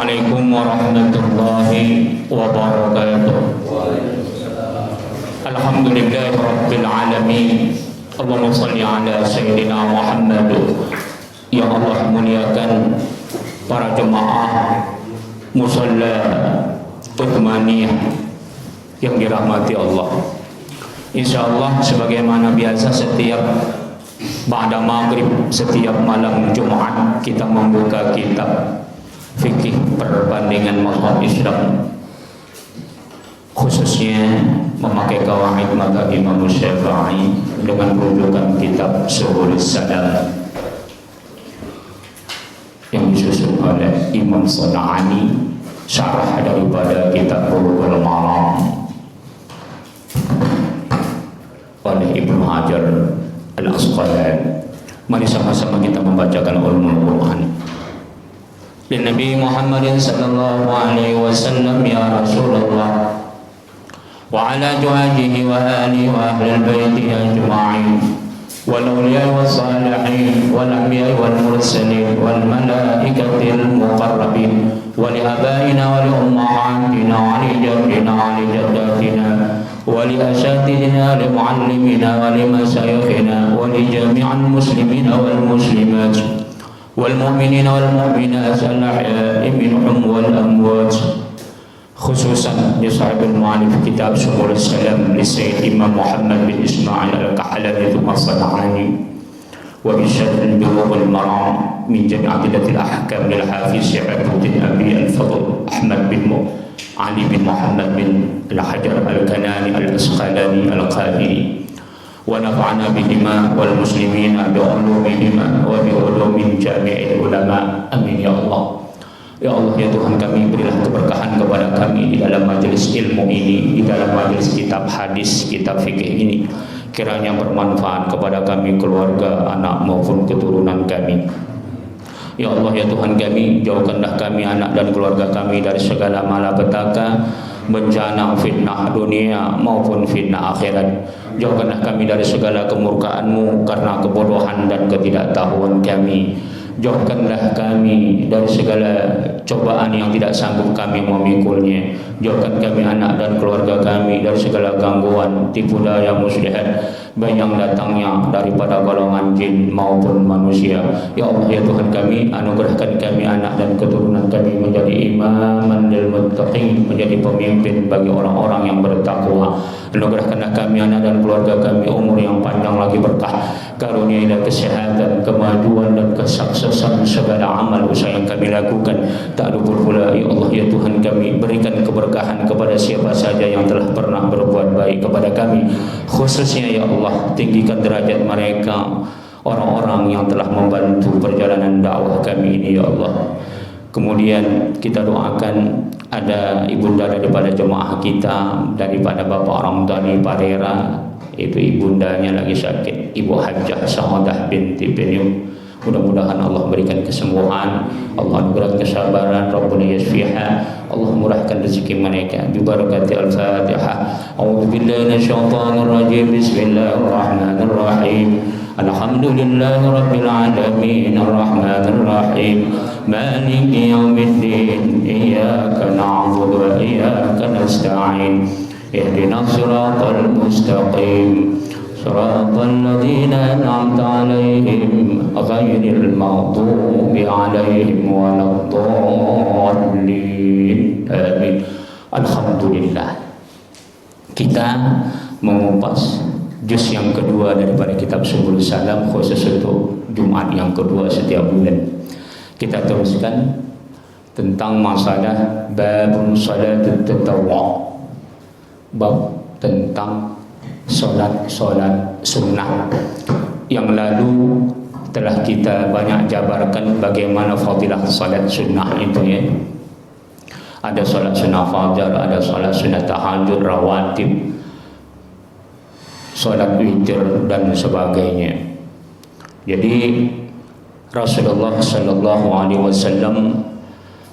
Assalamualaikum warahmatullahi wabarakatuh. Alhamdulillahi rabbil alamin. Allahumma shalli ala sayyidina Muhammad. Ya Allah, muliakan para jemaah musalla Uthmaniyah yang dirahmati Allah. Insyaallah sebagaimana biasa setiap ba'da maghrib, setiap malam Jumat kita membuka kitab fikih perbandingan mazhab Islam, khususnya memakai qawaid mazhab Imam Syafi'i dengan rujukan kitab Subulus Salam yang disusun oleh Imam San'ani, syarah daripada kitab Bulughul Maram oleh Ibnu Hajar Al-Asqalani. Mari sama-sama kita membacakan ulumul Quran. Dan Nabi Muhammad sallallahu alaihi wasallam, ya Rasulullah wa ala azwajihi wa alihi wa ahli al-baiti ajma'in wal awliya was salihin wal anbiya wal mursalin wal malaikatil muqarrabin wa li abaina wa li ummahatina wa li jaddina wa li jaddatina wa li asatidina li muallimina wa li masayikhina wa li jami'al muslimina wal muslimat والمؤمنين والمؤمنات الأحياء منهم والأموات. Khususan di sahibul mu'alif kitab Subulus Salam li Sayyid Imam Muhammad bin Ismail Al-Kahalabi As-San'ani wa bi syarh Bulughul Maram min jami' adillatil ahkam lil hafiz Syaikhul Abi Al-Fadl Ahmad bin Ali bin Muhammad bin Al-Hajar Al-Kanani Al-Asqalani Al-Qadiri wa nafa'ana bihima wal muslimina bi ulumihima wa bi ulumin jami'il ulama. Amin ya Allah. Ya Allah, ya Tuhan kami, berilah keberkahan kepada kami di dalam majelis ilmu ini, di dalam majelis kitab hadis, kitab fikih ini. Kiranya bermanfaat kepada kami, keluarga, anak maupun keturunan kami. Ya Allah, ya Tuhan kami, jauhkanlah kami, anak dan keluarga kami dari segala malapetaka, bencana, fitnah dunia maupun fitnah akhirat. Jauhkanlah kami dari segala kemurkaan-Mu karena kebodohan dan ketidaktahuan kami. Jauhkanlah kami dari segala cobaan yang tidak sanggup kami memikulnya. Jauhkan kami, anak dan keluarga kami, dari segala gangguan, tipu daya muslihat, baik yang datangnya daripada golongan jin maupun manusia. Ya Allah, ya Tuhan kami, anugerahkan kami, anak dan keturunan kami menjadi imaman lil muttaqin, menjadi pemimpin bagi orang-orang yang bertakwa. Anugerahkanlah kami, anak dan keluarga kami, umur yang panjang lagi berkah, karuniailah kesehatan, kemajuan dan kesuksesan segala amal usaha yang kami lakukan. Tak lupa pula, ya Allah, ya Tuhan kami, berikan keberkahan kepada siapa saja yang telah pernah berbuat baik kepada kami. Khususnya ya Allah, tinggikan derajat mereka, orang-orang yang telah membantu perjalanan dakwah kami ini ya Allah. Kemudian kita doakan ada ibunda daripada jemaah kita, daripada Bapak Ramdhani Parera, itu ibundanya lagi sakit, Ibu Hajjah Sa'adah binti Binyum. Mudah-mudahan Allah berikan kesembuhan, Allah anugerahkan kesabaran, Rabbuna yasfiha, Allah murahkan rezeki mereka. Bibarakati Al-Fatihah. A'udzubillahi minasyaitonir rajim. Bismillahirrahmanirrahim. Alhamdulillahi rabbil alamin, arrahmanir rahim, maliki yaumiddin, iyyaka na'budu wa iyyaka nasta'in, ihdinas siratal mustaqim, siratal ladzina an'amta 'alaihim ghairil maghdubi 'alaihim waladdallin. Amin. Alhamdulillah. Kita mengupas juz yang kedua daripada kitab Subulus Salam, khusus untuk Jumat yang kedua setiap bulan. Kita teruskan tentang masalah babun salatut tatawwu', bab tentang solat sunnah. Yang lalu telah kita banyak jabarkan bagaimana fadilah solat sunnah itu ya. Ada solat sunnah fajar, ada solat sunnah tahajud, rawatib, solat witir dan sebagainya. Jadi Rasulullah sallallahu alaihi wasallam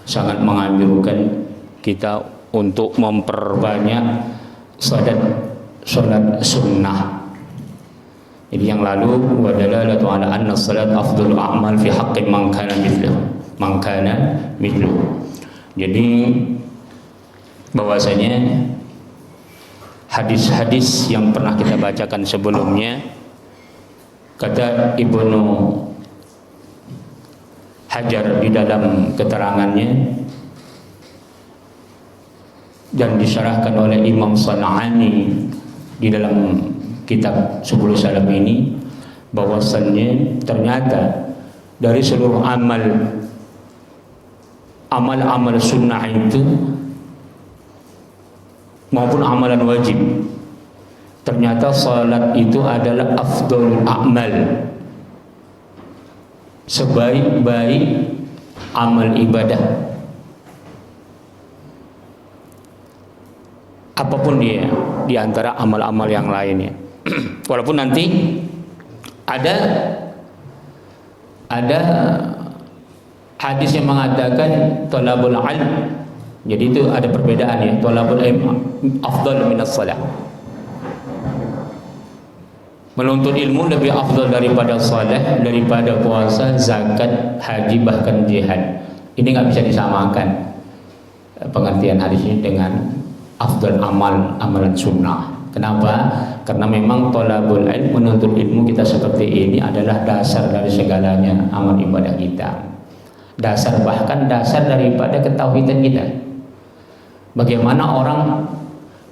sangat menganjurkan kita untuk memperbanyak solat sunnah. Jadi yang lalu wadalalatu ala anna salat afdalul a'mal fi haqqi man kana mithluhu. Jadi bahwasanya hadis-hadis yang pernah kita bacakan sebelumnya, kata Ibnu Hajar di dalam keterangannya dan disyarahkan oleh Imam San'ani di dalam kitab Subul Salam ini, bahwasannya ternyata dari seluruh amal sunnah itu maupun amalan wajib, ternyata salat itu adalah afdhalul a'mal, sebaik-baik amal ibadah apapun dia di antara amal-amal yang lainnya. Walaupun nanti ada hadis yang mengatakan thalabul ilm, jadi itu ada perbedaan ya, thalabul ilm afdal minas shalah, menuntut ilmu lebih afdal daripada salat, daripada puasa, zakat, haji, bahkan jihad. Ini nggak bisa disamakan pengertian hadis ini dengan afdal amalan sunnah. Kenapa? Karena memang thalabul ilm, menuntut ilmu kita seperti ini adalah dasar dari segalanya amal ibadah kita. Bahkan dasar daripada ketauhidan kita. Bagaimana orang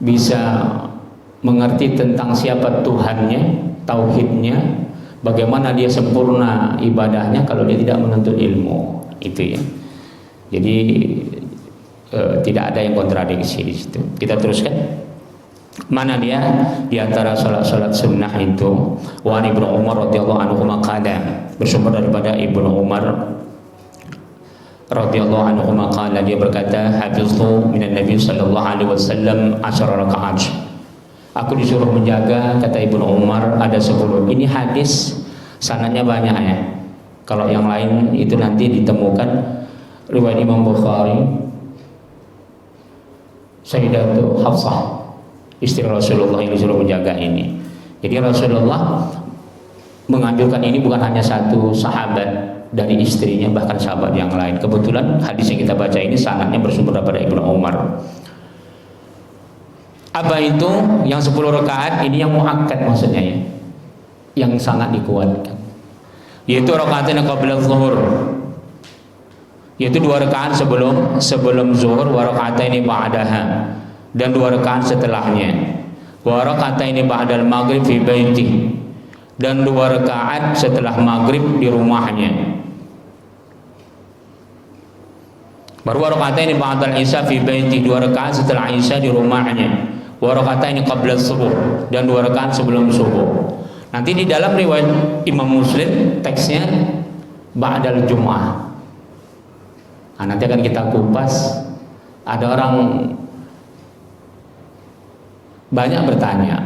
bisa mengerti tentang siapa Tuhannya, tauhidnya, bagaimana dia sempurna ibadahnya kalau dia tidak menuntut ilmu, itu ya. Jadi tidak ada yang kontradiksi di situ. Kita teruskan. Mana dia di antara salat sunnah itu? Wa Ibnu Umar radhiyallahu anhu qala, bersumber daripada Ibnu Umar radhiyallahu anhu qala, dia berkata, hafiztu minan nabi sallallahu alaihi wasallam 10 rakaat. Aku disuruh menjaga, kata Ibnu Umar, ada 10. Ini hadis sanadnya banyak ya. Kalau yang lain itu nanti ditemukan riwayat Imam Bukhari, Sayyidatu Hafsah, istri Rasulullah yang disuruh menjaga ini. Jadi Rasulullah menganjurkan ini bukan hanya satu sahabat dari istrinya, bahkan sahabat yang lain. Kebetulan hadis yang kita baca ini sanadnya bersumber daripada Ibnu Umar. Apa itu yang 10 rakaat ini? Yang muakkad maksudnya ya, yang sangat dikuatkan, yaitu rakaatain qabla zuhur, yaitu 2 rakaat sebelum zuhur, wa rakaatain ba'daha, dan 2 rakaat setelahnya, wa rakaatain ba'dal maghrib fi baiti, dan 2 rakaat setelah maghrib di rumahnya, baru wa rakaatain ba'dal isya fi baiti, 2 rakaat setelah isya di rumahnya, wa rakaatain qabla subuh, dan 2 rakaat sebelum subuh. Nanti di dalam riwayat Imam Muslim teksnya ba'dal Jum'ah. Nah, nanti akan kita kupas. Ada orang banyak bertanya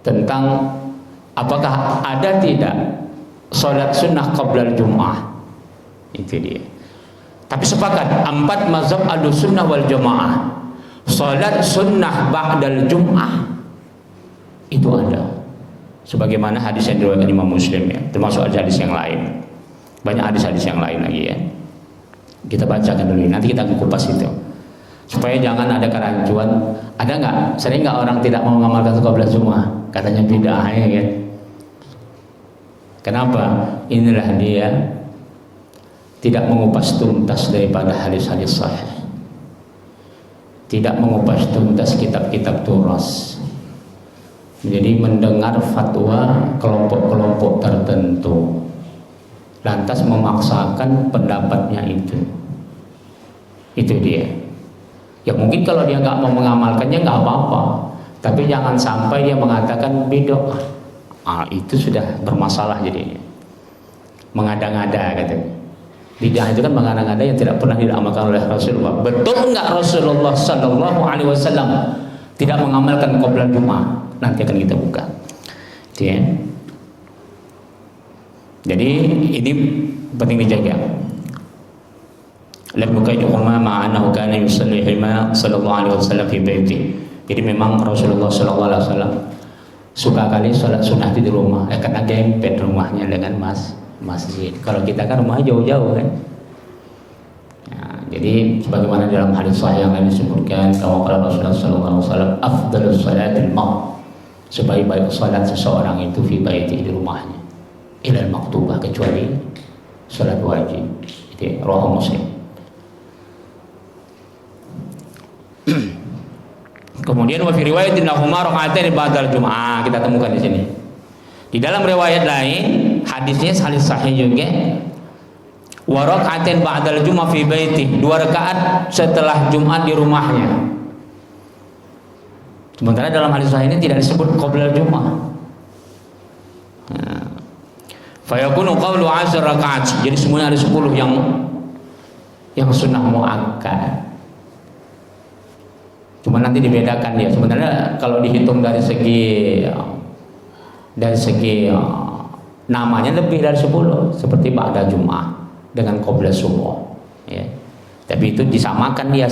tentang apakah ada tidak sholat sunnah qabla Jum'ah. Itu dia. Tapi sepakat 4 mazhab Ahlussunnah wal Jamaah, sholat sunnah ba'dal Jum'ah itu ada, sebagaimana hadis yang diriwayatkan Imam Muslim ya, termasuk hadis yang lain. Banyak hadis-hadis yang lain lagi ya. Kita bacakan dulu, nanti kita kupas itu supaya jangan ada kerancuan. Ada nggak, sering nggak orang tidak mau mengamalkan qabla Jum'ah, katanya bid'ah ya kan? Kenapa? Inilah dia tidak mengupas tuntas daripada hadis-hadis sahih, tidak mengupas tuntas kitab-kitab turas, menjadi mendengar fatwa kelompok-kelompok tertentu, lantas memaksakan pendapatnya itu dia. Ya mungkin kalau dia nggak mau mengamalkannya nggak apa-apa, tapi jangan sampai dia mengatakan bid'ah. Itu sudah bermasalah jadinya. Mengada-ngada katanya. Bid'ah itu kan mengada-ngada yang tidak pernah diamalkan oleh Rasulullah. Betul nggak Rasulullah Sallallahu Alaihi Wasallam tidak mengamalkan qabla Jum'ah? Nanti akan kita buka. Ya. Jadi ini penting dijaga. Lam yuqayyidhuma ma'anahu kana yusalli hima sallallahu alaihi wasallam fi baiti. Jadi memang Rasulullah sallallahu alaihi wasallam suka kali sholat sunnah di rumah, karena gempet rumahnya dengan masjid. Kalau kita kan rumahnya jauh-jauh kan. Nah, Jadi sebagaimana dalam hadis sahih yang lain disebutkan, kalau Rasulullah SAW, afdalus salatil sebaik-baik salat seseorang itu fi baiti, di rumahnya, ilal maktubah, kecuali salat wajib. Itu rawahu Muslim. Kemudian wa fi riwayatin lahumma raka'atain ba'dal jum'ah, kita temukan di sini. Di dalam riwayat lain, hadisnya hadis sahih juga, wa raka'atain ba'dal jum'ah fi baiti, 2 rakaat setelah Jumat di rumahnya. Sementara dalam hadis sahih ini tidak disebut qabla Jumat. Fa yakunu qawlu 10 rakaat. Jadi semuanya ada 10 yang sunnah muakkad. Cuma nanti dibedakan dia. Sebenarnya kalau dihitung dari segi namanya lebih dari 10, seperti ba'da Jum'ah dengan qabla subuh, ya. Tapi itu disamakan dia,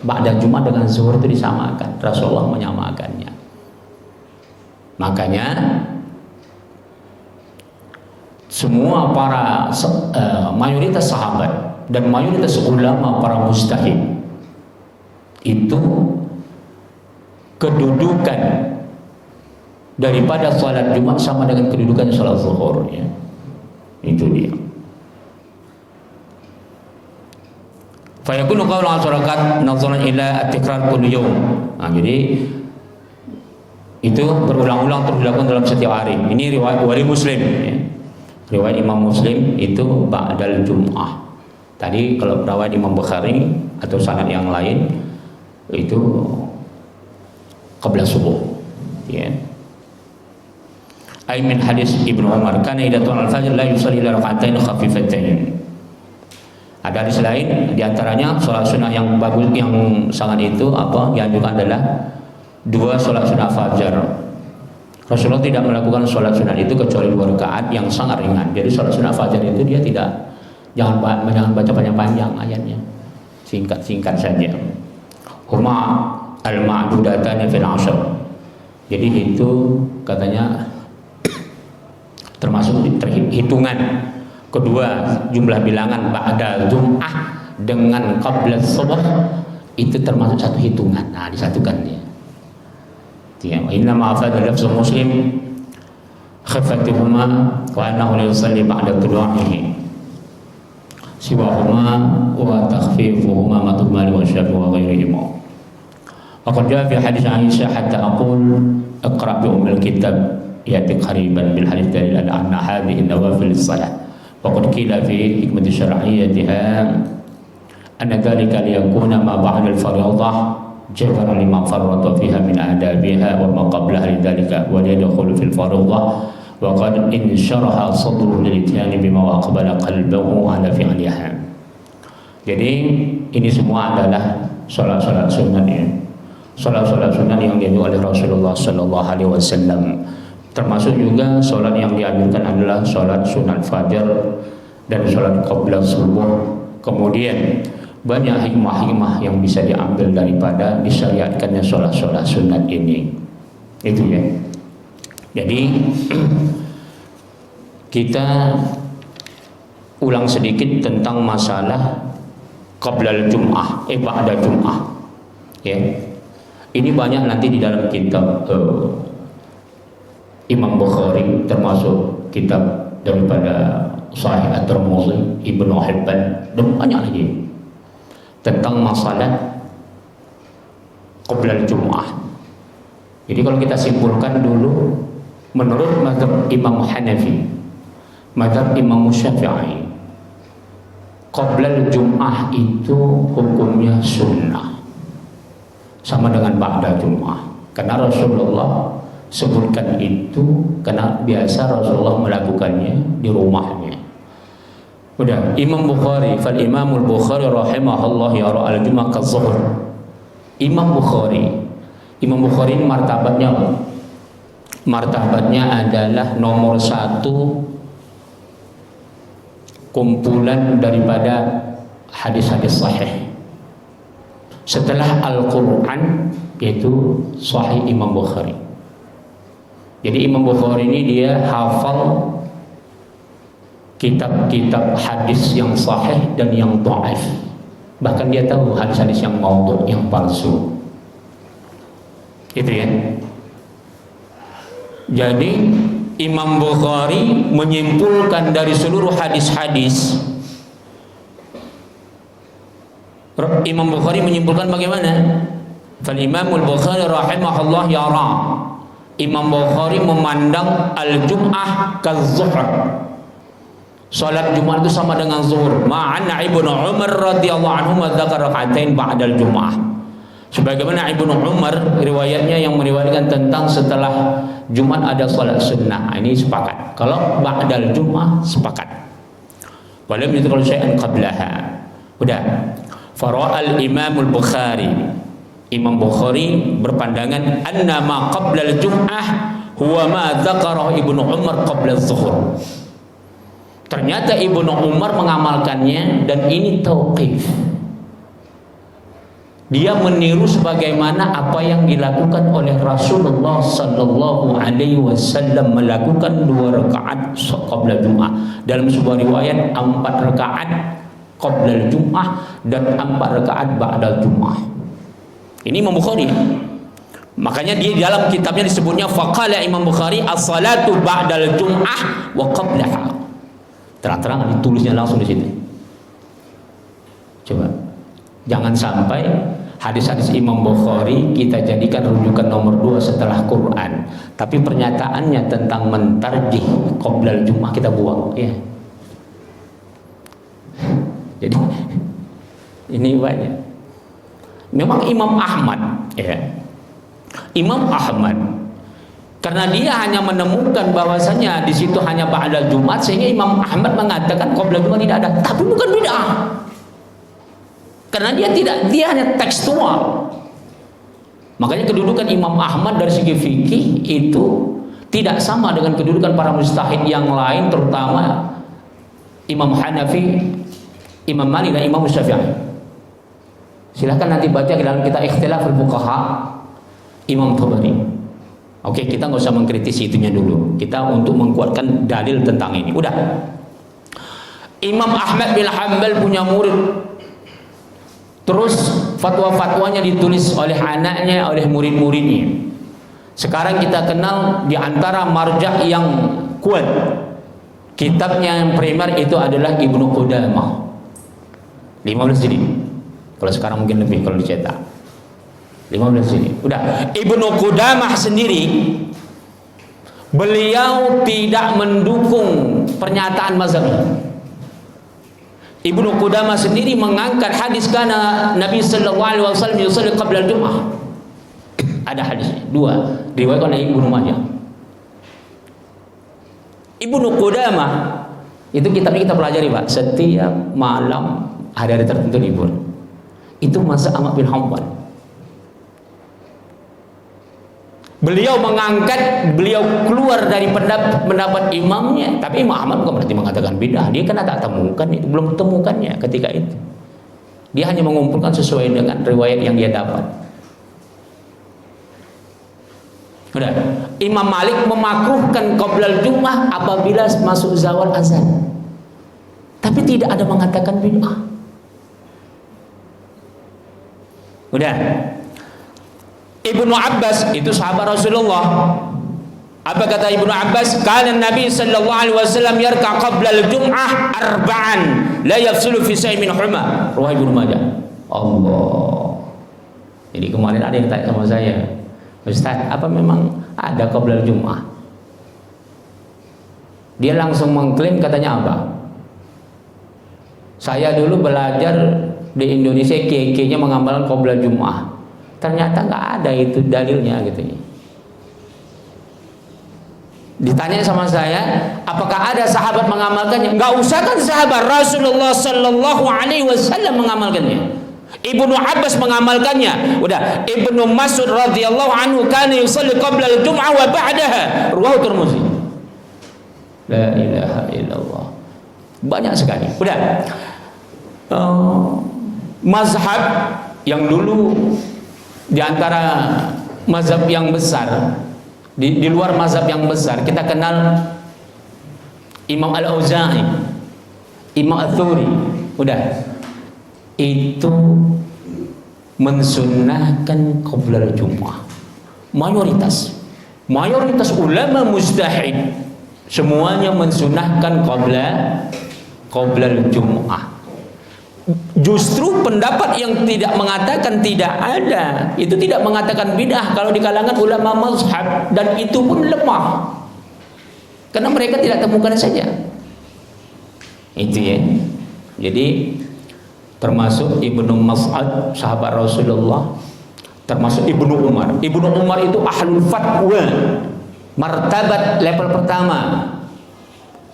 ba'da Jum'ah dengan zuhur itu disamakan. Rasulullah menyamakannya. Makanya semua para mayoritas sahabat dan mayoritas ulama para mujtahid itu kedudukan daripada salat Jumat sama dengan kedudukan salat zuhur, ya. Itu dia. Fa yakunu qawlu asrakat nazaran ila at-tikrar kulli yawm. Nah, jadi itu berulang-ulang terus dilakukan dalam setiap hari. Ini riwayat Bukhari Muslim, ya. Riwayat Imam Muslim itu ba'dal Jum'ah. Tadi kalau riwayat Imam Bukhari atau sanad yang lain itu qabla subuh, ya. Ai min hadis Ibnu Umar kana idza tala al-fajr la yusalli illa rak'atain khafifatain. Ada hadis lain, diantaranya sholat sunnah yang bagus, yang sangat itu apa dianjurkan adalah 2 sholat sunnah fajar. Rasulullah tidak melakukan sholat sunnah itu kecuali 2 rakaat yang sangat ringan. Jadi sholat sunnah fajar itu dia jangan baca panjang-panjang ayatnya, singkat-singkat saja. Huma al-ma'dudatani fil 'ashr. Jadi itu katanya termasuk hitungan. Kedua, jumlah bilangan ba'da Jum'ah dengan qabla subuh itu termasuk satu hitungan. Nah, disatukan dia. Inna ma'afad lafz Muslim khafatuhuma wa annahu la yusalli ba'da tulu'ihi siwahuma wa takhfifuhuma matubali wa syafi wa ghairihima. Wa qad jaa fi hadis Aisyah hatta aqul iqra' bi ummil kitab yati qariban bil hadis dalil ala anna hadhihi nawafil salat. Waqad qila fi hikmati syar'iyyatiha anna dhalika liyakuna ma ba'da al-fardhah jabara lima farrata fiha min adabiha wa ma qablaha lidzalika wa yadkhulu fil fardhah wa qad insyaraha sadru lil-ityan bima aqbala qalbuhu ala fi'liha. Jadi ini semua adalah salat-salat sunat, ya. Salat-salat sunat yang dianjurkan oleh Rasulullah sallallahu alaihi wasallam. Termasuk juga sholat yang dianjurkan adalah sholat sunat fajar dan sholat qabla subuh. Kemudian banyak hikmah-hikmah yang bisa diambil daripada disyariatkannya sholat-sholat sunat ini. Itu, ya. Jadi kita ulang sedikit tentang masalah qabla Jum'ah, ba'da Jum'ah, ya. Ini banyak nanti di dalam kitab Imam Bukhari, termasuk kitab daripada Sahih At-Tirmidzi, Ibnu Hibban, dan banyak lagi tentang masalah qabla Jum'ah. Jadi kalau kita simpulkan dulu, menurut mazhab Imam Hanafi, mazhab Imam Syafi'i, qabla Jum'ah itu hukumnya sunnah, sama dengan ba'da Jum'ah, karena Rasulullah sebutkan itu karena biasa Rasulullah melakukannya di rumahnya. Udah, Imam Bukhari, fal Imamul Bukhari rahimahullah yara al-jum'ah ka-zuhur. Imam Bukhari ini martabatnya adalah nomor 1 kumpulan daripada hadis-hadis sahih. Setelah Al-Quran yaitu Sahih Imam Bukhari. Jadi Imam Bukhari ini dia hafal kitab-kitab hadis yang sahih dan yang dhaif. Bahkan dia tahu hadis-hadis yang maudhu, yang palsu. Itu ya. Jadi Imam Bukhari menyimpulkan dari seluruh hadis-hadis. Imam Bukhari menyimpulkan bagaimana? Fal Imamul Bukhari rahimahullah yara. Imam Bukhari memandang al-jum'ah kaz-zuhr. Salat Jumat itu sama dengan zuhur. Ma'anna Ibnu Umar radhiyallahu anhu dzakara rak'atain ba'dal jum'ah. Sebagaimana Ibnu Umar riwayatnya yang meriwayatkan tentang setelah Jumat ada salat sunnah. Ini sepakat. Kalau ba'dal jum'ah sepakat. Walam yadhkur syai'an qablaha. Udah. Fara'al Imamul Bukhari. Imam Bukhari berpandangan anna ma qabla al-jum'ah huwa ma dzakara Ibnu Umar qabla az-zuhur. Ternyata Ibnu Umar mengamalkannya dan ini tauqif. Dia meniru sebagaimana apa yang dilakukan oleh Rasulullah sallallahu alaihi wasallam, melakukan 2 rakaat qabla Jumat. Dalam sebuah riwayat 4 rakaat qabla Jumat dan 4 rakaat ba'da Jumat. Ini Imam Bukhari. Makanya dia dalam kitabnya disebutnya faqala Imam Bukhari as-salatu ba'dal Jum'ah wa qablaha. Terang-terang ditulisnya langsung di situ. Coba. Jangan sampai hadis-hadis Imam Bukhari kita jadikan rujukan nomor 2 setelah Quran, tapi pernyataannya tentang mentarjih qoblal Jum'ah kita buang, ya. Jadi ini banyak. Memang Imam Ahmad, ya. Imam Ahmad karena dia hanya menemukan bahwasanya di situ hanya ba'da Jumat, sehingga Imam Ahmad mengatakan qabla Jumat tidak ada. Tapi bukan bid'ah. Karena dia hanya tekstual. Makanya kedudukan Imam Ahmad dari segi fikih itu tidak sama dengan kedudukan para mujtahid yang lain, terutama Imam Hanafi, Imam Malik dan Imam Syafi'i. Silahkan nanti baca dalam kitab Ikhtilaful Fuqaha Imam Tabari. Oke, kita nggak usah mengkritisi itunya dulu. Kita untuk menguatkan dalil tentang ini. Udah. Imam Ahmad bin Hanbal punya murid. Terus fatwa-fatwanya ditulis oleh anaknya, oleh murid-muridnya. Sekarang kita kenal di antara marja' yang kuat. Kitabnya yang primer itu adalah Ibnu Qudamah. 15 jilid. Kalau sekarang mungkin lebih kalau dicetak. 15 jilid. Udah. Ibnu Qudamah sendiri beliau tidak mendukung pernyataan mazhabnya. Ibnu Qudamah sendiri mengangkat hadis kana Nabi sallallahu alaihi wasallam yusalli qabla al-jum'ah. Ada hadisnya 2 riwayat oleh Ibnu Majah. Ibnu Qudamah itu kitabnya kita pelajari, Pak. Setiap malam hari-hari tertentu libur. Itu mazhab Ahmad bin Hanbal. Beliau mengangkat, beliau keluar dari pendapat imamnya, tapi Imam Ahmad bukan berarti mengatakan bid'ah. Dia kan tak temukan itu, belum temukannya ketika itu. Dia hanya mengumpulkan sesuai dengan riwayat yang dia dapat. Udah. Imam Malik memakruhkan qoblal Jum'ah apabila masuk zawal azan. Tapi tidak ada mengatakan bid'ah. Udah. Ibnu Abbas itu sahabat Rasulullah. Apa kata Ibnu Abbas? Kana Nabi sallallahu alaihi wasallam yarka qabla al-jum'ah arba'an la yafsulu fi shay'in min huma. Riwayat Ibnu Majah. Allah. Jadi kemarin ada yang tanya sama saya, Ustaz, apa memang ada qabla al-jum'ah? Dia langsung mengklaim, katanya apa? Saya dulu belajar di Indonesia, kiai-kiainya mengamalkan qabla al-jum'ah. Ternyata nggak ada itu dalilnya gitu. Ditanya sama saya, apakah ada sahabat mengamalkannya? Nggak usah kan sahabat, Rasulullah sallallahu alaihi wasallam mengamalkannya. Ibnu Abbas mengamalkannya. Udah. Ibnu Mas'ud radhiyallahu anhu kana yusalli qabla al-jum'ah wa ba'daha. Riwayat Tirmidzi. La ilaha illallah. Banyak sekali. Udah. Mazhab yang dulu di antara mazhab yang besar, di luar mazhab yang besar kita kenal Imam Al-Auza'i, Imam Ats-Tsuri. Udah. itu mensunnahkan qabla Jum'ah. Mayoritas ulama mujtahid semuanya mensunnahkan qabla Jum'ah. Justru pendapat yang tidak mengatakan tidak ada, itu tidak mengatakan bid'ah kalau di kalangan ulama mazhab, dan itu pun lemah. Karena mereka tidak temukan saja. Itu ya. Jadi termasuk Ibnu Mas'ud sahabat Rasulullah, termasuk Ibnu Umar. Ibnu Umar itu ahlul fatwa, martabat level pertama,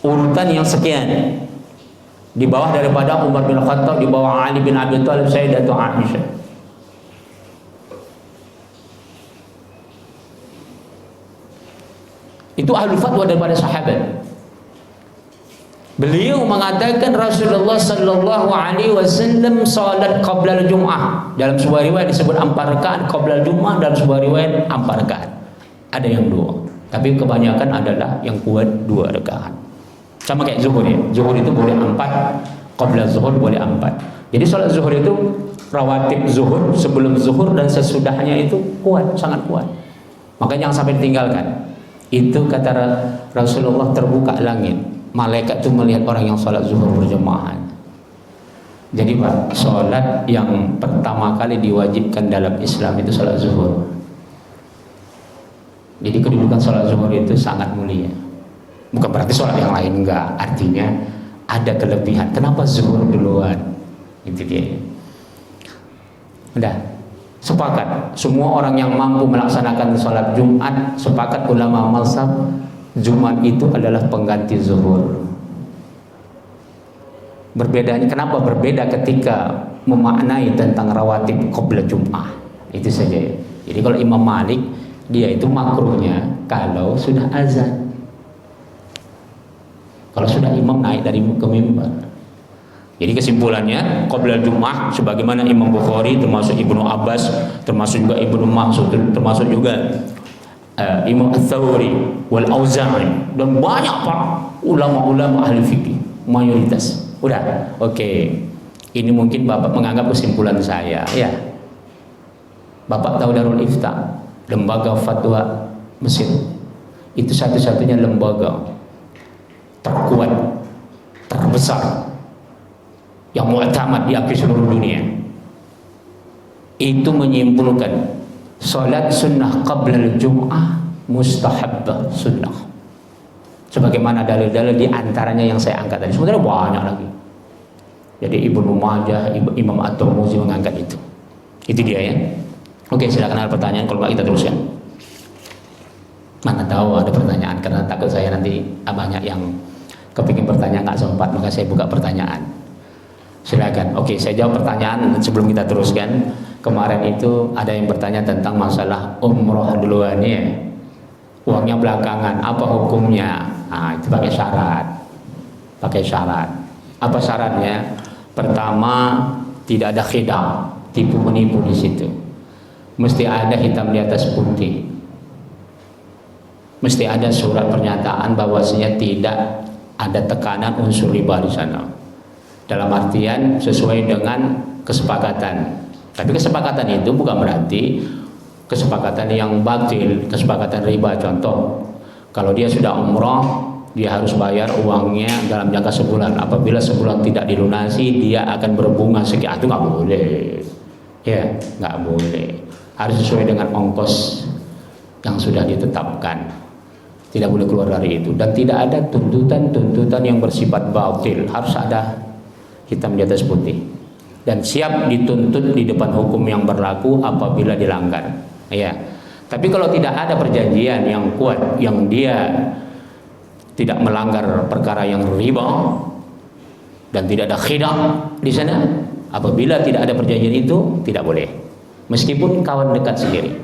urutan yang sekian, di bawah daripada Umar bin Khattab, di bawah Ali bin Abi Thalib, Sayyidatu Aisyah. Itu ahlul fatwa daripada sahabat. Beliau mengatakan Rasulullah sallallahu alaihi wasallam salat qabla Jum'ah. Dalam sebuah riwayat disebut 4 rakaat qabla Jum'ah, dalam sebuah riwayat 4 rakaat. Ada yang 2, tapi kebanyakan adalah yang kuat 2 rakaat. Sama kayak zuhur ya. Zuhur itu boleh 4, qabla zuhur boleh 4. Jadi salat zuhur itu rawatib zuhur, sebelum zuhur dan sesudahnya itu kuat, sangat kuat. Maka jangan sampai ditinggalkan. Itu kata Rasulullah, terbuka langit, malaikat itu melihat orang yang salat zuhur berjamaah. Jadi Pak, salat yang pertama kali diwajibkan dalam Islam itu salat zuhur. Jadi kedudukan salat zuhur itu sangat mulia. Bukan berarti sholat yang lain enggak, artinya ada kelebihan. Kenapa zuhur duluan? Itu dia. Udah, sepakat. Semua orang yang mampu melaksanakan sholat Jumat, sepakat ulama mazhab, Jumat itu adalah pengganti zuhur. Berbedanya, kenapa berbeda ketika memaknai tentang rawatib qabla Jum'ah? Itu saja ya. Jadi kalau Imam Malik, dia itu makruhnya kalau sudah azan. Kalau sudah imam naik dari ke mimbar. Jadi kesimpulannya qabla Jum'ah, sebagaimana Imam Bukhari, termasuk Ibnu Abbas, termasuk juga Ibnu Mas'ud, termasuk juga Imam Ats-Tsauri wal Auza'i, dan banyak pak ulama-ulama ahli fikih, mayoritas. Udah, oke. Ini mungkin Bapak menganggap kesimpulan saya, ya. Bapak tahu Darul Ifta, lembaga fatwa Mesir. Itu satu-satunya lembaga terkuat, terbesar, yang mu'tamad diakui seluruh dunia. Itu menyimpulkan salat sunnah qabla Jum'ah mustahabbah sunnah. Sebagaimana dalil-dalil di antaranya yang saya angkat tadi. Sebenarnya banyak lagi. Jadi Ibnu Majah, Imam At-Tirmidzi mengangkat itu. Itu dia ya. Oke, silakan ada pertanyaan, kalau enggak kita teruskan. Mana tahu ada pertanyaan, karena takut saya nanti banyak yang kepingin bertanya nggak sempat, maka saya buka pertanyaan. Silakan. Oke, saya jawab pertanyaan sebelum kita teruskan. Kemarin itu ada yang bertanya tentang masalah umroh duluan ya, uangnya belakangan, apa hukumnya? Nah, itu pakai syarat. Apa syaratnya? Pertama, tidak ada khidam, tipu menipu di situ. Mesti ada hitam di atas putih. Mesti ada surat pernyataan bahwasanya tidak ada tekanan unsur riba di sana. Dalam artian sesuai dengan kesepakatan. Tapi kesepakatan itu bukan berarti kesepakatan yang batil, kesepakatan riba. Contoh, kalau dia sudah umroh, dia harus bayar uangnya dalam jangka sebulan. Apabila sebulan tidak dilunasi, dia akan berbunga sekian. Itu nggak boleh. Ya, nggak boleh. Harus sesuai dengan ongkos yang sudah ditetapkan. Tidak boleh keluar dari itu, dan tidak ada tuntutan yang bersifat batil. Harus ada hitam di atas putih dan siap dituntut di depan hukum yang berlaku apabila dilanggar. Ya. Tapi kalau tidak ada perjanjian yang kuat, yang dia tidak melanggar perkara yang riba dan tidak ada khidam di sana, apabila tidak ada perjanjian itu tidak boleh. Meskipun kawan dekat sendiri.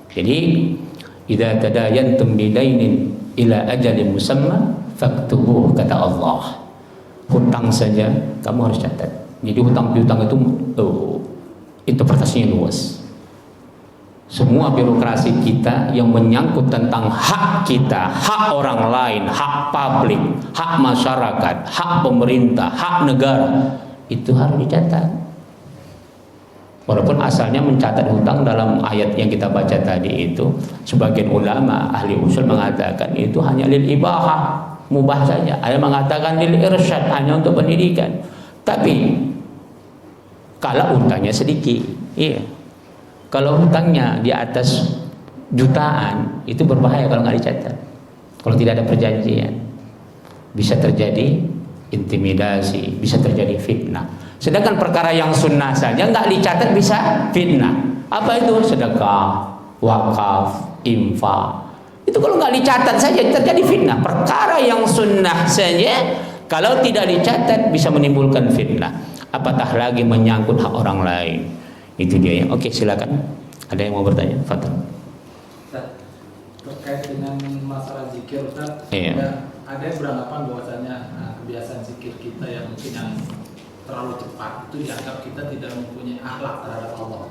Jadi idza tadayantum bidainin ila ajalin musamma faktubuh, kata Allah. Hutang saja kamu harus catat. Jadi hutang piutang itu interpretasinya luas. semua birokrasi kita yang menyangkut tentang hak kita, hak orang lain, hak publik, hak masyarakat, hak pemerintah, hak negara, itu harus dicatat. Walaupun asalnya mencatat hutang dalam ayat yang kita baca tadi itu, sebagian ulama ahli usul mengatakan itu hanya lil ibahah, mubah saja. Ada mengatakan lil irsyad, hanya untuk pendidikan. Tapi kalau hutangnya sedikit, iya. Kalau hutangnya di atas jutaan, itu berbahaya kalau nggak dicatat. Kalau tidak ada perjanjian, bisa terjadi intimidasi, bisa terjadi fitnah. Sedangkan perkara yang sunnah saja nggak dicatat bisa fitnah. Apa itu? Sedekah, wakaf, infak. Itu kalau nggak dicatat saja terjadi fitnah. Perkara yang sunnah saja kalau tidak dicatat bisa menimbulkan fitnah. Apatah lagi menyangkut hak orang lain. Itu dia ya. Oke, silakan. Ada yang mau bertanya? Fadhil. Terkait dengan masalah zikir, Ustaz, iya. ada yang beranggapan bahwasanya kebiasaan zikir kita yang mungkin yang terlalu cepat itu dianggap kita tidak mempunyai akhlak terhadap Allah.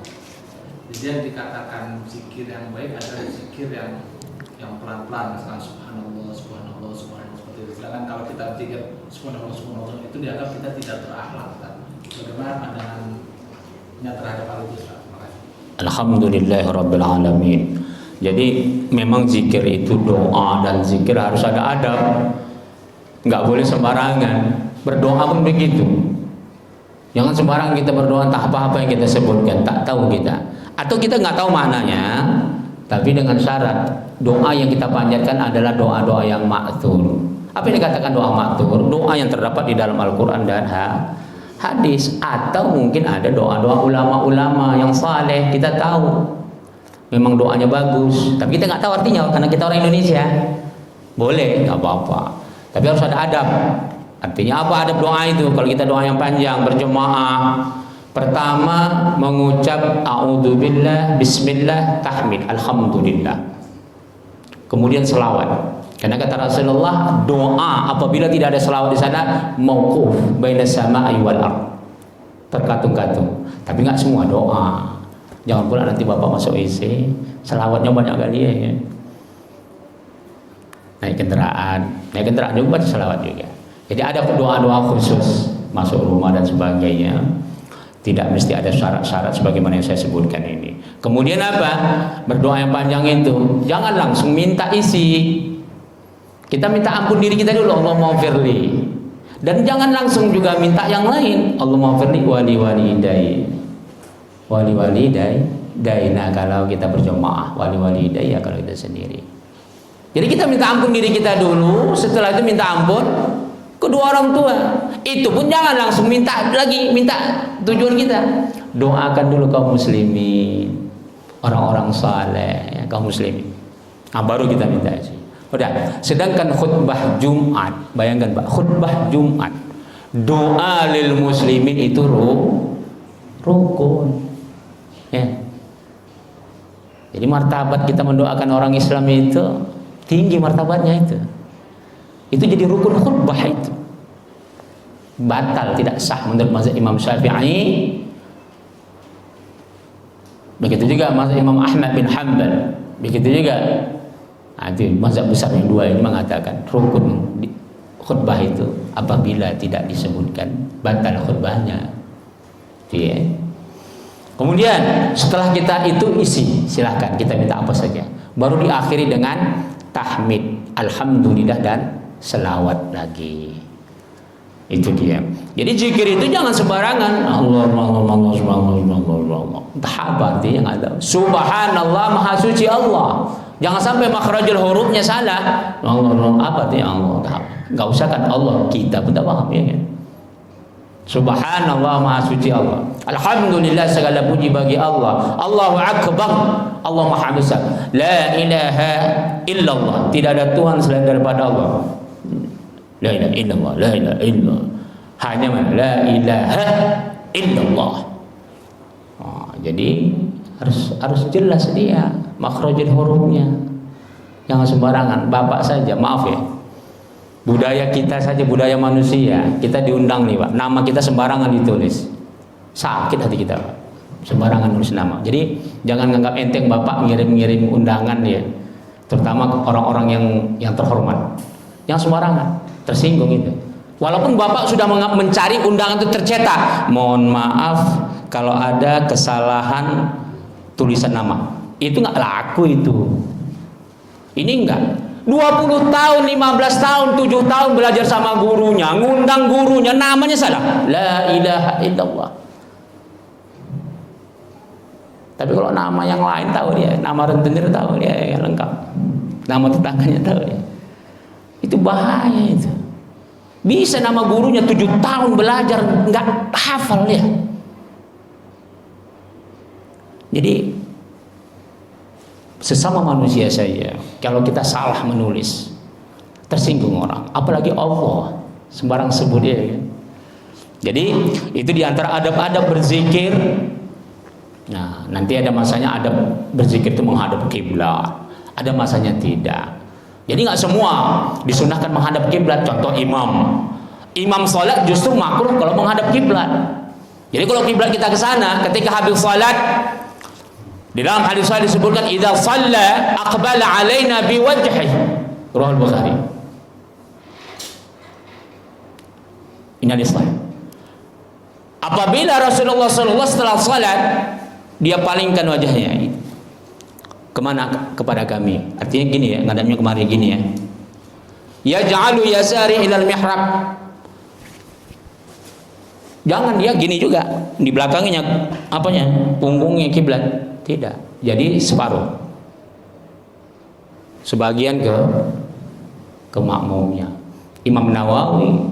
Jadi yang dikatakan zikir yang baik adalah zikir yang pelan-pelan, misalkan subhanallah, subhanallah, subhanallah seperti itu. Sedangkan kalau kita zikir subhanallah, subhanallah itu dianggap kita tidak berakhlak. Bagaimana pandangannya terhadap hal itu, Ustaz? Alhamdulillahirabbil alamin. Jadi memang zikir itu doa dan zikir harus ada adab. Nggak boleh sembarangan. Berdoa pun begitu. Jangan sembarangan kita berdoa entah apa-apa yang kita sebutkan, tak tahu kita. Atau kita nggak tahu maknanya, tapi dengan syarat doa yang kita panjatkan adalah doa-doa yang ma'thur. Apa yang dikatakan doa ma'thur? Doa yang terdapat di dalam Al-Quran dan hadis. Atau mungkin ada doa-doa ulama-ulama yang saleh, kita tahu memang doanya bagus, tapi kita nggak tahu artinya karena kita orang Indonesia. Boleh, nggak apa-apa, tapi harus ada adab. Artinya apa adab doa itu? Kalau kita doa yang panjang berjemaah, pertama mengucap a'udzubillah, bismillah, tahmid, alhamdulillah. Kemudian selawat. Karena kata Rasulullah, doa apabila tidak ada selawat di sana, mauquf baina sama'i wal ardh. Terkatung-katung. Tapi nggak semua doa. Jangan pula nanti Bapak masuk WC, selawatnya banyak kali ya. Naik kendaraan juga baca selawat juga. Jadi ada doa-doa khusus masuk rumah dan sebagainya. Tidak mesti ada syarat-syarat sebagaimana yang saya sebutkan ini. Kemudian apa? Berdoa yang panjang itu jangan langsung minta isi. Kita minta ampun diri kita dulu, Allahumma firli. Dan jangan langsung juga minta yang lain, Allahumma firli wali daina kalau kita berjemaah, wali daina kalau kita sendiri. Jadi kita minta ampun diri kita dulu, setelah itu minta ampun kedua orang tua. Itu pun jangan langsung minta lagi, minta tujuan kita. Doakan dulu kaum muslimin, orang-orang saleh, ya, kaum muslimin. Nah, baru kita minta sih. Udah. Sedangkan khutbah Jumat, bayangkan Pak, khutbah Jumat, doa lil muslimin itu rukun. Ya. Jadi martabat kita mendoakan orang Islam itu tinggi martabatnya itu. Itu jadi rukun khutbah itu. Batal, tidak sah menurut mazhab Imam Syafi'i. Begitu juga mazhab Imam Ahmad bin Hanbal. Begitu juga. Nah, itu mazhab besar yang dua ini mengatakan rukun khutbah itu apabila tidak disebutkan batal khutbahnya. Iya. Kemudian setelah kita itu isi, silahkan kita minta apa saja. Baru diakhiri dengan tahmid, alhamdulillah dan selawat lagi. Itu dia. Jadi zikir itu jangan sembarangan. Allah. Entah apa artinya nggak tahu. Subhanallah, maha suci Allah. Jangan sampai makhrajul hurufnya salah. Allah, apa artinya Allah? Nggak usah kan Allah, kita pun tak paham ya kan. Subhanallah, maha suci Allah. Alhamdulillah, segala puji bagi Allah. Allahu akbar, Allah maha besar. La ilaha illallah, tidak ada Tuhan selain daripada Allah. La ilaha illallah, la ilaha illallah. Hanya la ilaha illallah. Jadi harus jelas dia makhrajul hurufnya. Jangan sembarangan. Bapak saja, maaf ya. Budaya kita saja, budaya manusia, kita diundang nih Pak, nama kita sembarangan ditulis, sakit hati kita Pak. sembarangan nulis nama. Jadi jangan nganggap enteng bapak ngirim-ngirim undangan ya, terutama orang-orang yang terhormat, yang sembarangan, tersinggung itu. Walaupun bapak sudah mencari undangan itu tercetak, mohon maaf kalau ada kesalahan tulisan nama, itu nggak laku itu. Ini enggak. 20 tahun, 15 tahun, 7 tahun belajar sama gurunya, ngundang gurunya, namanya salah. La ilaha illallah. Tapi kalau nama yang lain tahu dia, nama rentenir tahu dia yang lengkap, nama tetangganya tahu dia. Itu bahaya itu. Bisa nama gurunya 7 tahun belajar nggak hafal dia. Jadi sesama manusia saja, kalau kita salah menulis tersinggung orang, apalagi Allah sembarang sebut dia. Kan? Jadi itu diantara adab-adab berzikir. Nah, nanti ada masanya adab berzikir itu menghadap kiblat, ada masanya tidak. Jadi nggak semua disunahkan menghadap kiblat. Contoh imam salat justru makruh kalau menghadap kiblat. Jadi kalau kiblat kita ke sana, ketika habis salat, di dalam hadis saya disebutkan idza shalla aqbala alaina biwajhihi. Riwayat Bukhari. Ini hadis sahih. Apabila Rasulullah sallallahu setelah salat, dia palingkan wajahnya kemana? Kepada kami. Artinya gini ya, ngadapnya kemari gini ya. Yaj'alu yasari ilal mihrab. Jangan dia gini juga, di belakangnya apanya? Punggungnya kiblat. Tidak. Jadi separuh. Sebagian ke makmumnya. Imam Nawawi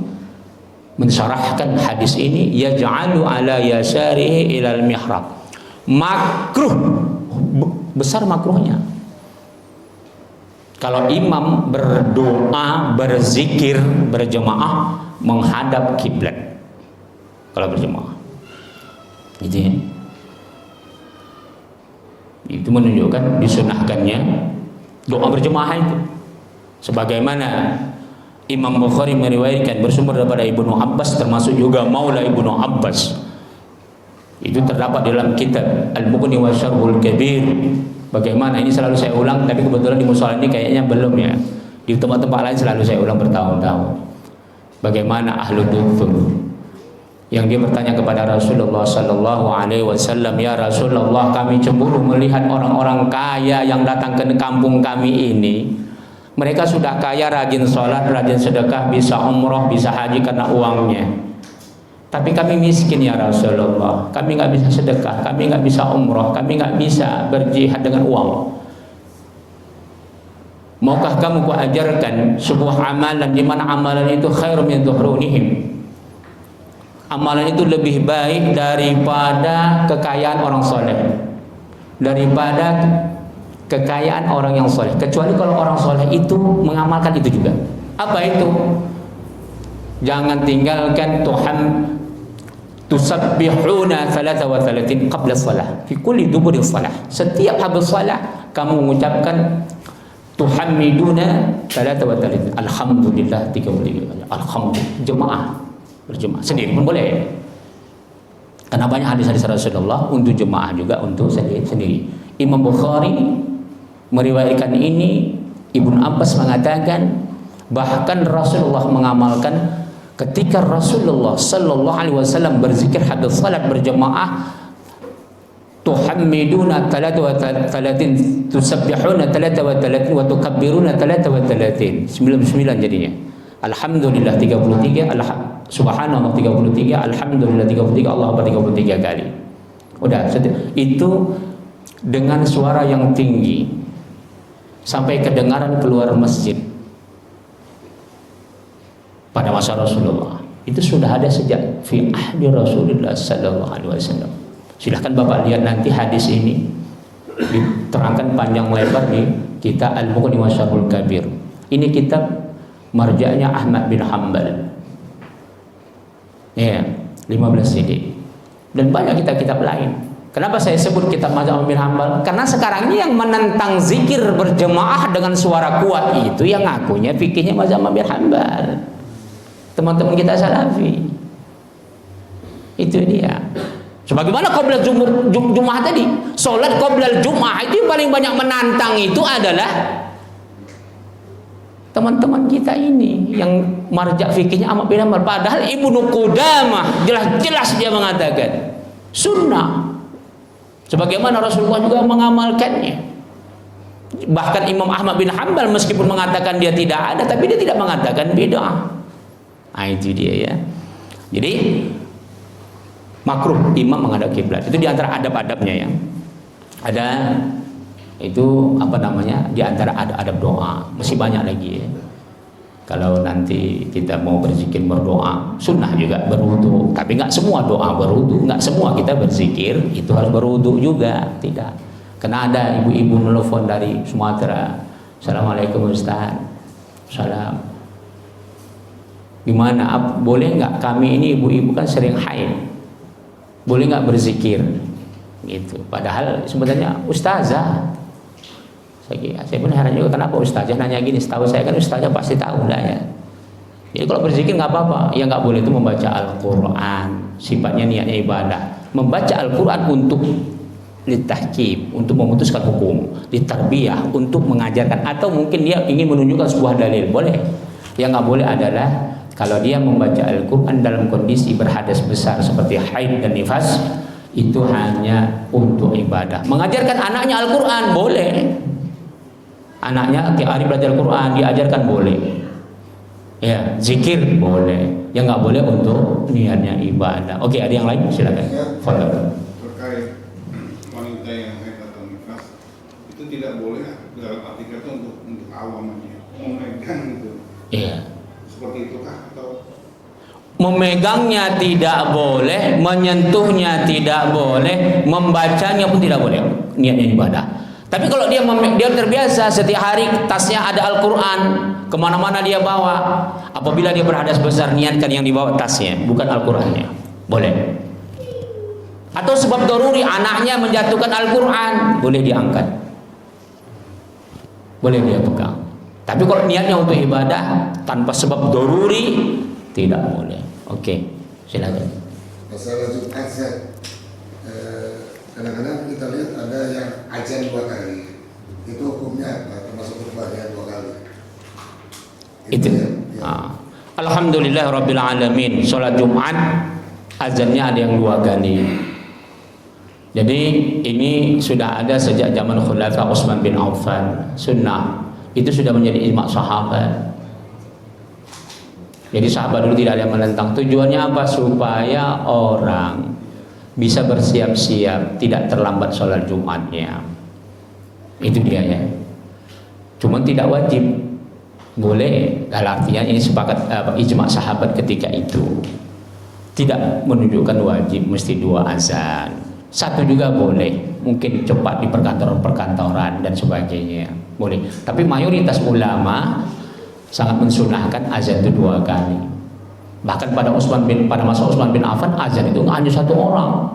mensyarahkan hadis ini, yaj'alu ala yasarihi ilal mihrab. Makruh, besar makruhnya. Kalau imam berdoa, berzikir, berjemaah menghadap kiblat. Kalau berjemaah, gitu ya. Itu menunjukkan disunahkannya doa berjemaah itu. Sebagaimana Imam Bukhari meriwayatkan bersumber daripada Ibnu Abbas, termasuk juga Maula Ibnu Abbas. Itu terdapat dalam kitab Al-Mughni wa Syarhul Kabir. Bagaimana ini selalu saya ulang, tapi kebetulan di musola ini kayaknya belum ya. Di tempat-tempat lain selalu saya ulang bertahun-tahun. Bagaimana ahlu duthur yang dia bertanya kepada Rasulullah sallallahu alaihi wasallam, ya Rasulullah, kami cemburu melihat orang-orang kaya yang datang ke kampung kami ini. Mereka sudah kaya, rajin sholat, rajin sedekah, bisa umroh, bisa haji karena uangnya. Tapi kami miskin ya Rasulullah, kami nggak bisa sedekah, kami nggak bisa umroh, kami nggak bisa berjihad dengan uang. Maukah kamu kuajarkan sebuah amalan di mana amalan itu khairum min dhuhrunihim? Amalan itu lebih baik daripada kekayaan orang soleh, daripada kekayaan orang yang soleh. Kecuali kalau orang soleh itu mengamalkan itu juga. Apa itu? Jangan tinggalkan Tuhan. Tusabbihuna 33 qabla shalah fi kulli duburi shalah. Setiap habis salah kamu mengucapkan tuhammiduna 33. Alhamdulillah 33. Alhamdulillah. Jemaah, berjemaah sendiri pun boleh. Karena banyak hadis-hadis Rasulullah untuk jemaah juga untuk sendiri. Imam Bukhari meriwayatkan ini, Ibnu Abbas mengatakan bahkan Rasulullah mengamalkan. Ketika Rasulullah sallallahu alaihi wasallam berzikir habis salat berjemaah, tuhammiduna 33, tusabbihuna 33 wa tukabbiruna 33. 99 jadinya. Alhamdulillah 33, subhanallah 33, alhamdulillah 33, Allah Akbar 33 kali. Udah, itu dengan suara yang tinggi sampai kedengaran keluar masjid. Pada masa Rasulullah itu sudah ada sejak fi ahdi Rasulullah sallallahu alaihi wasallam. Silahkan Bapak lihat nanti hadis ini diterangkan panjang lebar di kitab Al-Mughni wa Syarhul Kabir. Ini kitab marja'nya Ahmad bin Hanbal. Ya, 15 CD. Dan banyak kitab-kitab lain. Kenapa saya sebut kitab Ahmad bin Hanbal? Karena sekarang ini yang menentang zikir berjemaah dengan suara kuat itu yang ngakunya fikihnya Ahmad bin Hanbal. Teman-teman kita salafi itu dia. Sebagaimana qoblal Jumat tadi, sholat qoblal Jumat itu yang paling banyak menantang itu adalah teman-teman kita ini yang marja fikihnya amat beda. Padahal Ibnu Qudamah jelas-jelas dia mengatakan sunnah, sebagaimana Rasulullah juga mengamalkannya. Bahkan Imam Ahmad bin Hanbal meskipun mengatakan dia tidak ada, tapi dia tidak mengatakan bid'ah. Nah, itu dia ya. Jadi makruh imam menghadap kiblat. Itu diantara adab-adabnya ya. Ada itu apa namanya? Diantara adab doa. Masih banyak lagi ya. Kalau nanti kita mau berzikir berdoa, sunnah juga berwudu. Tapi nggak semua doa berwudu, nggak semua kita berzikir itu harus berwudu juga, tidak. Karena ada ibu-ibu nelfon dari Sumatera, Assalamualaikum Ustaz, salam. Gimana? Boleh nggak kami ini ibu-ibu kan sering haid, boleh nggak berzikir? Gitu. Padahal sebenarnya ustazah. Saya pun heran juga kenapa ustazah nanya gini. Setahu saya kan ustazah pasti tahu lah ya. Jadi kalau berzikir nggak apa-apa. Yang nggak boleh itu membaca Al-Quran. Sifatnya niatnya ibadah. Membaca Al-Quran untuk litahkib, untuk memutuskan hukum, ditarbiyah, untuk mengajarkan, atau mungkin dia ingin menunjukkan sebuah dalil, boleh. Yang nggak boleh adalah kalau dia membaca Al-Quran dalam kondisi berhadas besar seperti haid dan nifas, itu hanya untuk ibadah. Mengajarkan anaknya Al-Quran boleh, anaknya tiap hari belajar Al-Quran diajarkan boleh, ya zikir boleh. Yang nggak boleh untuk niatnya ibadah. Oke, ada yang lain silakan. Terkait wanita yang haid atau nifas, itu tidak boleh dalam arti kata untuk awam aja memegang gitu. Iya. Seperti itu kah atau memegangnya tidak boleh, menyentuhnya tidak boleh, membacanya pun tidak boleh. Niatnya ibadah. Tapi kalau dia terbiasa setiap hari tasnya ada Al-Quran, kemana-mana dia bawa. Apabila dia berhadas besar, niatkan yang dibawa tasnya, bukan Al-Qurannya. Boleh. Atau sebab daruri anaknya menjatuhkan Al-Quran, boleh diangkat, boleh dia pegang. Tapi kalau niatnya untuk ibadah tanpa sebab daruri, tidak boleh. Oke, silakan. Masalah Jumat, kadang-kadang kita lihat ada yang azan 2 kali. Itu hukumnya apa? Termasuk kebahagiaan 2 kali. Itu. Ya. Alhamdulillah Rabbil Alamin. Sholat Jumat azannya ada yang 2 kali. Jadi ini sudah ada sejak zaman Khulafa Utsman bin Affan. Sunnah. Itu sudah menjadi ijma' sahabat. Jadi sahabat dulu tidak ada yang menentang. Tujuannya apa? Supaya orang bisa bersiap-siap, tidak terlambat sholat Jumatnya. Itu dia ya. Cuma tidak wajib. Boleh. Artinya ini sepakat ijma' sahabat ketika itu. Tidak menunjukkan wajib mesti 2 azan. 1 juga boleh. Mungkin cepat di perkantoran-perkantoran dan sebagainya. Boleh. Tapi mayoritas ulama sangat mensunahkan azan itu 2 kali. Bahkan pada masa Utsman bin Affan azan itu hanya 1 orang,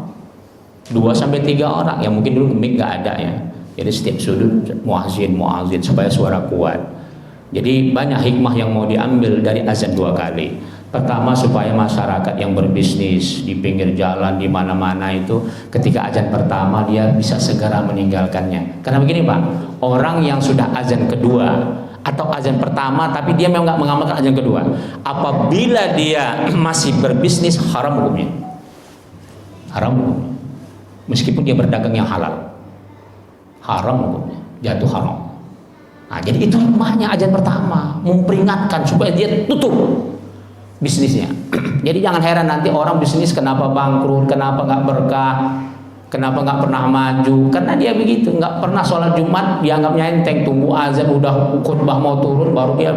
2 sampai 3 orang. Yang mungkin dulu mic nggak ada ya. Jadi setiap sudut muazzin supaya suara kuat. Jadi banyak hikmah yang mau diambil dari azan 2 kali. Pertama, supaya masyarakat yang berbisnis di pinggir jalan di mana-mana itu ketika azan pertama dia bisa segera meninggalkannya. Karena begini Pak, orang yang sudah azan kedua atau azan pertama tapi dia memang nggak mengamalkan azan kedua, apabila dia masih berbisnis haram hukumnya. Haram hukumnya. Meskipun dia berdagang yang halal, haram hukumnya, jatuh haram. Nah, jadi itu hikmahnya azan pertama, memperingatkan supaya dia tutup bisnisnya. Jadi jangan heran nanti orang bisnis kenapa bangkrut, kenapa nggak berkah, kenapa nggak pernah maju, karena dia begitu, nggak pernah sholat Jumat, dianggapnya enteng, tunggu azan udah khutbah mau turun baru dia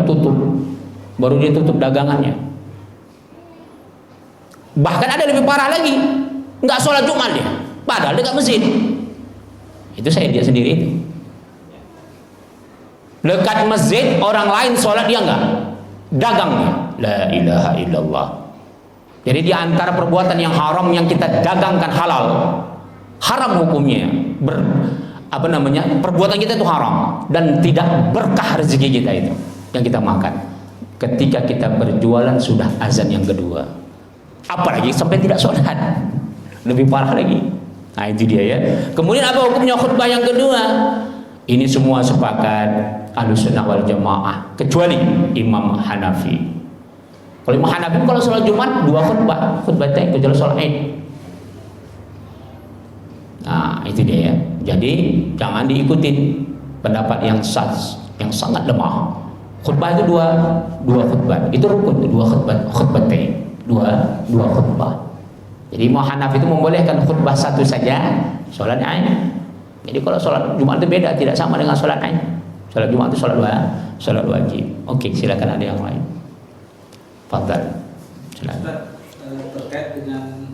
tutup dagangannya. Bahkan ada lebih parah lagi, nggak sholat Jumat dia, padahal dekat masjid. Itu saya lihat sendiri itu. Dekat masjid orang lain sholat dia nggak, dagangnya. La ilaha illallah. Jadi di antara perbuatan yang haram yang kita dagangkan halal, haram hukumnya. Perbuatan kita itu haram dan tidak berkah rezeki kita itu yang kita makan. Ketika kita berjualan sudah azan yang kedua, apalagi sampai tidak sholat. lebih parah lagi. Nah itu dia ya. Kemudian apa hukumnya khutbah yang kedua? Ini semua sepakat Ahlussunnah wal Jamaah kecuali Imam Hanafi. Kalau Imam Hanafi kalau sholat Jumat 2 khutbatain kecuali sholat Id. Nah itu dia ya. Jadi jangan diikutin pendapat yang sangat lemah. Khutbah itu dua khutbah. Itu rukun, 2 khutbatain. Dua khutbah. Jadi Imam Hanafi itu membolehkan khutbah 1 saja, sholat Id. Jadi kalau sholat Jumat itu beda, tidak sama dengan sholat Id. Sholat Jumat itu sholat wajib. Oke, silakan ada yang lain. Fadhal. Silakan. Ustaz, terkait dengan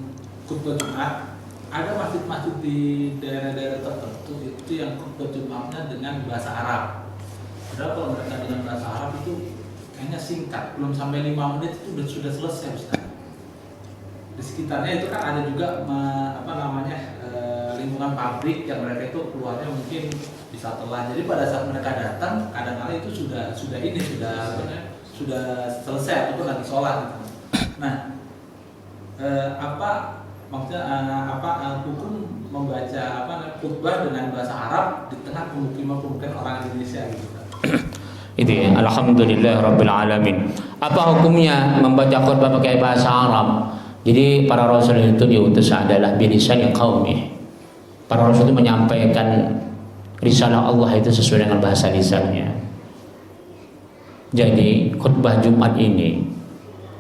khutbah Jumat, ada masjid-masjid di daerah-daerah tertentu itu yang khutbah Jumatnya dengan bahasa Arab. Padahal kalau mereka dengan bahasa Arab itu kayaknya singkat, belum sampai 5 menit itu sudah selesai, Ustaz. Di sekitarnya itu kan ada juga lingkungan pabrik yang mereka itu keluarnya mungkin bisa telat. Jadi pada saat mereka datang, kadang-kadang itu sudah selesai ataupun lagi sholat. Gitu. Nah, hukum membaca khutbah dengan bahasa Arab di tengah pemukiman orang Indonesia gitu kan? Itu ya, alhamdulillah rabbil alamin. Apa hukumnya membaca khutbah pakai bahasa Arab? Jadi para rasul itu diutus adalah bilisan qaumih. Para rasul itu menyampaikan risalah Allah itu sesuai dengan bahasa lisannya. Jadi khutbah Jumat ini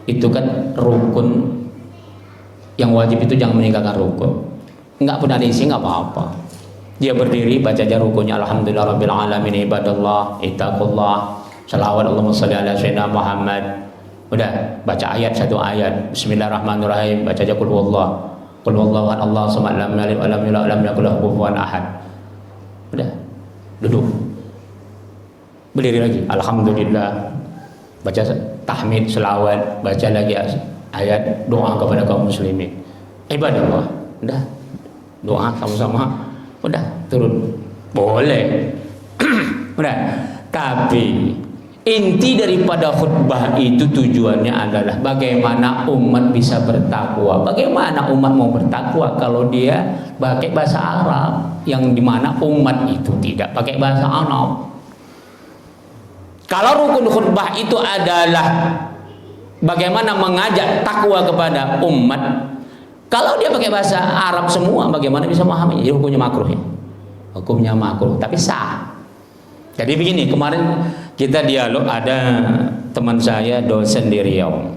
itu kan rukun, yang wajib itu jangan meninggalkan rukun. Enggak pun ada isi enggak apa-apa. Dia berdiri baca aja rukunnya alhamdulillah rabbil alamin ibadallah ittaqullah shalawat Allahumma shalli ala sayyidina Muhammad. Udah baca ayat 1 ayat bismillahirrahmanirrahim, baca aja qul huwallahu ahad Allahu samad lam yalid wa lam yulad wa lam yakul lahu kufuwan ahad. Udah duduk, berdiri lagi alhamdulillah, baca tahmid selawat, baca lagi ayat doa kepada kaum muslimin ibadallah. Udah doa sama-sama, udah turun boleh. Udah, tapi inti daripada khutbah itu tujuannya adalah bagaimana umat bisa bertakwa. Bagaimana umat mau bertakwa kalau dia pakai bahasa Arab, yang dimana umat itu tidak pakai bahasa Arab. Kalau rukun khutbah itu adalah bagaimana mengajak takwa kepada umat, kalau dia pakai bahasa Arab semua, bagaimana bisa memahami? Jadi hukumnya makruh ya. Hukumnya makruh, tapi sah. Jadi begini, kemarin kita dialog, ada teman saya dosen di Riau.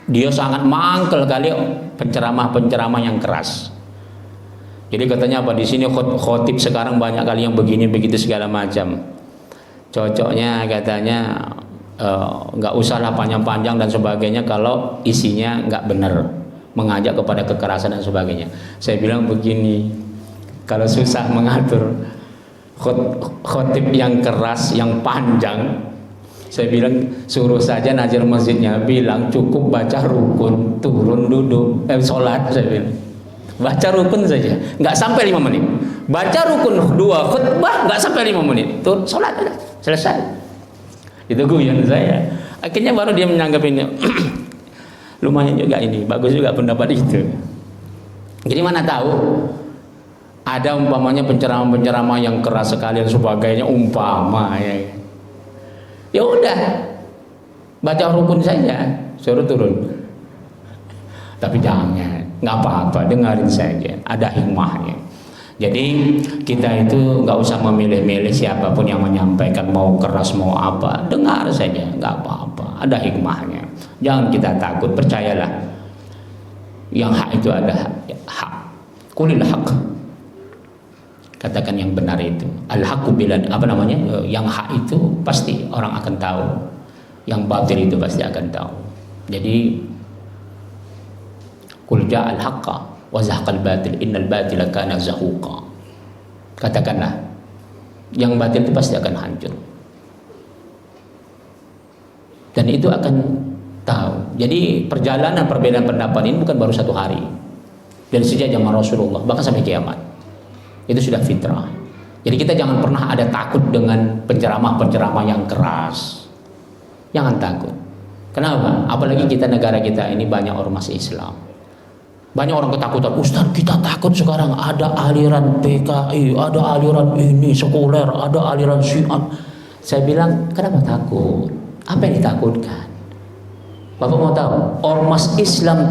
Dia sangat mangkel kali penceramah-penceramah yang keras. Jadi katanya apa, di sini khotib sekarang banyak kali yang begini begitu segala macam. Cocoknya katanya nggak usahlah panjang-panjang dan sebagainya kalau isinya nggak benar, mengajak kepada kekerasan dan sebagainya. Saya bilang begini, kalau susah mengatur khotib yang keras, yang panjang, saya bilang suruh saja nazir masjidnya bilang cukup baca rukun, turun duduk, sholat. Saya bilang baca rukun saja, nggak sampai 5 menit. Baca rukun 2 khutbah nggak sampai 5 menit, turun sholat, udah selesai. Itu guyon saya. Akhirnya baru dia menyanggap ini. Lumayan juga ini, bagus juga pendapat itu. Jadi mana tahu ada umpamanya penceramah-penceramah yang keras sekali dan sebagainya, umpama ya. Ya udah, baca rukun saja, suruh turun. Tapi jangan, nggak apa-apa, dengarin saja, ada hikmahnya. Jadi kita itu nggak usah memilih-milih siapapun yang menyampaikan, mau keras mau apa, dengar saja, nggak apa-apa, ada hikmahnya. Jangan kita takut, percayalah. Yang hak itu ada hak. Qulil haq. Katakan yang benar itu. Al-haqqu bilad, apa namanya? Yang hak itu pasti orang akan tahu. Yang batil itu pasti akan tahu. Jadi qul ja'al haqqa wa zahaqal batil innal batila kana zahuqa. Katakanlah yang batil itu pasti akan hancur. Dan itu akan tahu. Jadi perjalanan perbedaan pendapat ini bukan baru 1 hari. Dari sejak zaman Rasulullah bahkan sampai kiamat. Itu sudah fitrah. Jadi kita jangan pernah ada takut dengan penceramah-penceramah yang keras. Jangan takut. Kenapa? Apalagi kita, negara kita ini banyak ormas Islam. Banyak orang ketakutan, Ustaz kita takut sekarang ada aliran PKI, ada aliran ini sekuler, ada aliran Syiah. Saya bilang, kenapa takut? Apa yang ditakutkan? Bapak mau tahu, ormas Islam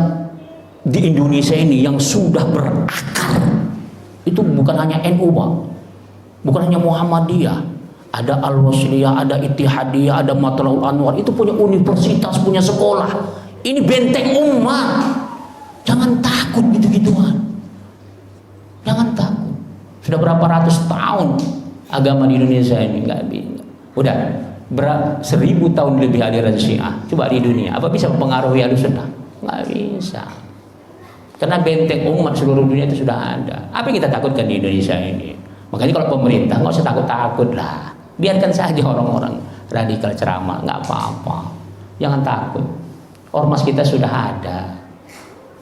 di Indonesia ini yang sudah berakar itu bukan hanya NU, Pak. Bukan hanya Muhammadiyah, ada Al-Wasliyah, ada Ittihadiyah, ada Matlabul Anwar, itu punya universitas, punya sekolah. Ini benteng umat. Jangan takut gitu-gituan. Jangan takut. Sudah berapa ratus tahun agama di Indonesia ini nggak bisa. Udah 1000 tahun lebih aliran Syiah. Coba di dunia, apa bisa mempengaruhi Ahlussunnah? Nggak bisa. Karena benteng umat seluruh dunia itu sudah ada. Apa yang kita takutkan di Indonesia ini? Makanya kalau pemerintah nggak usah takut-takut lah. Biarkan saja orang-orang radikal ceramah, nggak apa-apa. Jangan takut. Ormas kita sudah ada.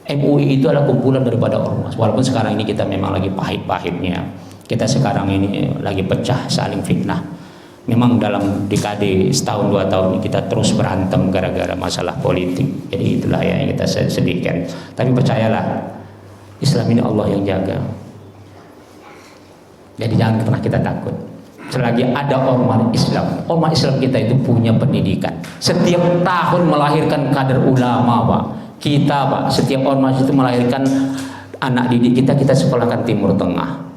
MUI itu adalah kumpulan daripada ormas. Walaupun sekarang ini kita memang lagi pahit-pahitnya. Kita sekarang ini lagi pecah, saling fitnah. Memang dalam dekade setahun 2 tahun ini kita terus berantem gara-gara masalah politik. Jadi itulah yang kita sedihkan. Tapi percayalah, Islam ini Allah yang jaga. Jadi jangan pernah kita takut. Selagi ada ormas Islam kita itu punya pendidikan. Setiap tahun melahirkan kader ulama, Pak. Kita, Pak, setiap ormas itu melahirkan anak didik kita sekolahkan Timur Tengah.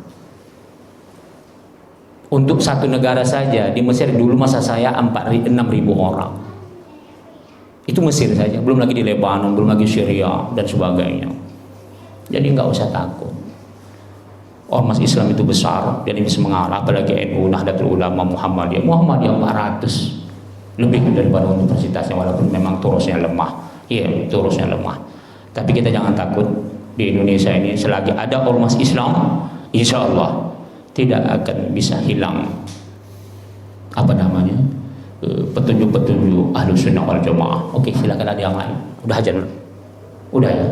Untuk satu negara saja di Mesir dulu masa saya 6.000 orang. Itu Mesir saja, belum lagi di Lebanon, belum lagi Syria dan sebagainya. Jadi nggak usah takut. Ormas Islam itu besar dan bisa mengalah, apalagi NU, Nahdlatul Ulama, Muhammadiyah 400 lebih daripada universitasnya, walaupun memang turusnya lemah. Iya, turusnya lemah. Tapi kita jangan takut. Di Indonesia ini selagi ada ormas Islam, insya Allah tidak akan bisa hilang petunjuk-petunjuk Ahlussunnah wal Jamaah. Oke, silakan ada yang lain. Udah aja dulu. Udah ya.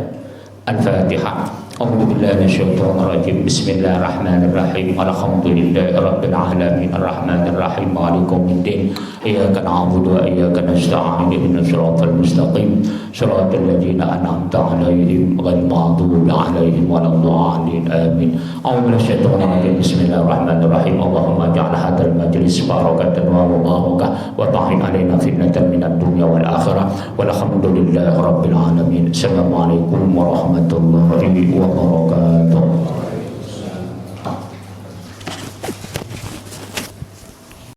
Al-Fatihah. A'udzu billahi minasyaitonir rajim. Bismillahirrahmanirrahim. Alhamdulillahi rabbil alamin. Arrahmanir rahim. Maliki yaumiddin. Iyyaka na'budu wa iyyaka nasta'in. Ihdinas siratal mustaqim. Shiratal ladzina an'amta 'alaihim ghairil maghdubi 'alaihim waladdallin. Amin. A'udzu minasyaitonir rajim. Bismillahirrahmanirrahim. Allahumma ij'al hadzal majlis barakatan wa mubarakah wa ta'in 'alaina fitnatan minad dunya wal akhirah. Walhamdulillahi rabbil alamin. Assalamualaikum warahmatullahi wabarakatuh.